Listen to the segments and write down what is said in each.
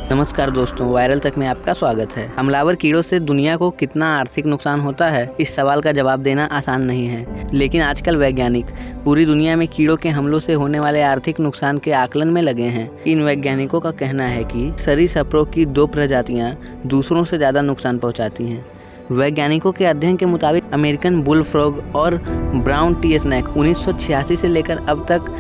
नमस्कार दोस्तों, वायरल तक में आपका स्वागत है। हमलावर कीड़ों से दुनिया को कितना आर्थिक नुकसान होता है, इस सवाल का जवाब देना आसान नहीं है। लेकिन आजकल वैज्ञानिक पूरी दुनिया में कीड़ों के हमलों से होने वाले आर्थिक नुकसान के आकलन में लगे हैं। इन वैज्ञानिकों का कहना है कि सरीसृपों की 2 प्रजातियां दूसरों से ज्यादा नुकसान पहुंचाती हैं। वैज्ञानिकों के अध्ययन के मुताबिक अमेरिकन बुल फ्रॉग और ब्राउन टी स्नेक 1986 से लेकर अब तक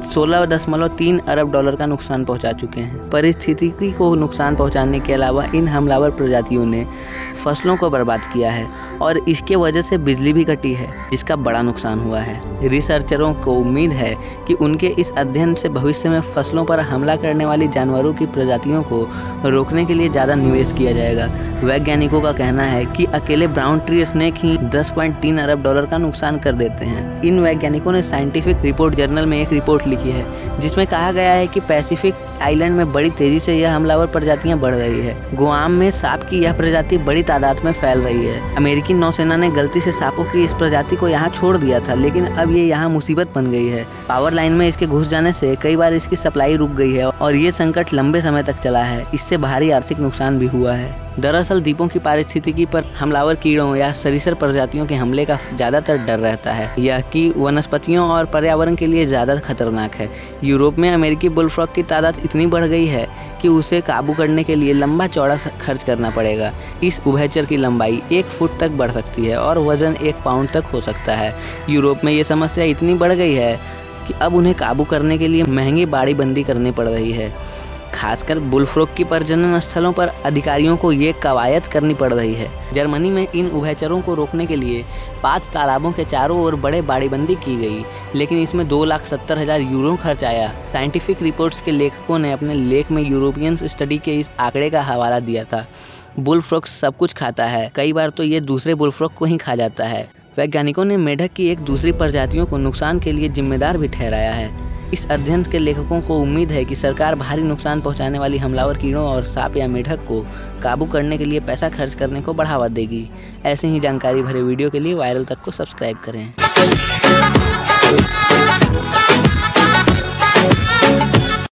$16.3 अरब का नुकसान पहुंचा चुके हैं। पारिस्थितिकी को नुकसान पहुंचाने के अलावा इन हमलावर प्रजातियों ने फसलों को बर्बाद किया है और इसके वजह से बिजली भी कटी है, जिसका बड़ा नुकसान हुआ है। रिसर्चरों को उम्मीद है कि उनके इस अध्ययन से भविष्य में फसलों पर हमला करने वाली जानवरों की प्रजातियों को रोकने के लिए ज़्यादा निवेश किया जाएगा। वैज्ञानिकों का कहना है कि अकेले ब्राउन ट्री स्नेक ही $10.3 अरब का नुकसान कर देते हैं। इन वैज्ञानिकों ने साइंटिफिक रिपोर्ट जर्नल में एक रिपोर्ट लिखी है, जिसमें कहा गया है कि पैसिफिक आइलैंड में बड़ी तेजी से यह हमलावर प्रजातियां बढ़ रही है। गुआम में सांप की यह प्रजाति बड़ी तादाद में फैल रही है। अमेरिकी नौसेना ने गलती से सांपों की इस प्रजाति को यहाँ छोड़ दिया था, लेकिन अब ये यहाँ मुसीबत बन गई है। पावर लाइन में इसके घुस जाने से कई बार इसकी सप्लाई रुक गई है और ये संकट लंबे समय तक चला है। इससे भारी आर्थिक नुकसान भी हुआ है। दरअसल द्वीपों की पारिस्थितिकी पर हमलावर कीड़ों या सरीसृप प्रजातियों के हमले का ज्यादातर डर रहता है, यह कि वनस्पतियों और पर्यावरण के लिए ज्यादा खतरनाक है। यूरोप में अमेरिकी बुलफ्रॉग की तादाद इतनी बढ़ गई है कि उसे काबू करने के लिए लंबा चौड़ा खर्च करना पड़ेगा। इस उभयचर की लंबाई 1 फुट तक बढ़ सकती है और वजन 1 पाउंड तक हो सकता है। यूरोप में ये समस्या इतनी बढ़ गई है कि अब उन्हें काबू करने के लिए महंगी बाड़ीबंदी करनी पड़ रही है। खासकर बुलफ्रॉग की प्रजनन स्थलों पर अधिकारियों को ये कवायद करनी पड़ रही है। जर्मनी में इन उभयचरों को रोकने के लिए 5 तालाबों के चारों ओर बड़े बाड़ीबंदी की गई, लेकिन इसमें €2,70,000 खर्च आया। साइंटिफिक रिपोर्ट्स के लेखकों ने अपने लेख में यूरोपियन स्टडी के इस आंकड़े का हवाला दिया था। बुलफ्रॉग सब कुछ खाता है, कई बार तो ये दूसरे बुलफ्रॉग को ही खा जाता है। वैज्ञानिकों ने मेढक की एक दूसरी प्रजातियों को नुकसान के लिए जिम्मेदार भी ठहराया है। इस अध्ययन के लेखकों को उम्मीद है कि सरकार भारी नुकसान पहुंचाने वाली हमलावर कीड़ों और सांप या मेढक को काबू करने के लिए पैसा खर्च करने को बढ़ावा देगी। ऐसे ही जानकारी भरे वीडियो के लिए वायरल तक को सब्सक्राइब करें।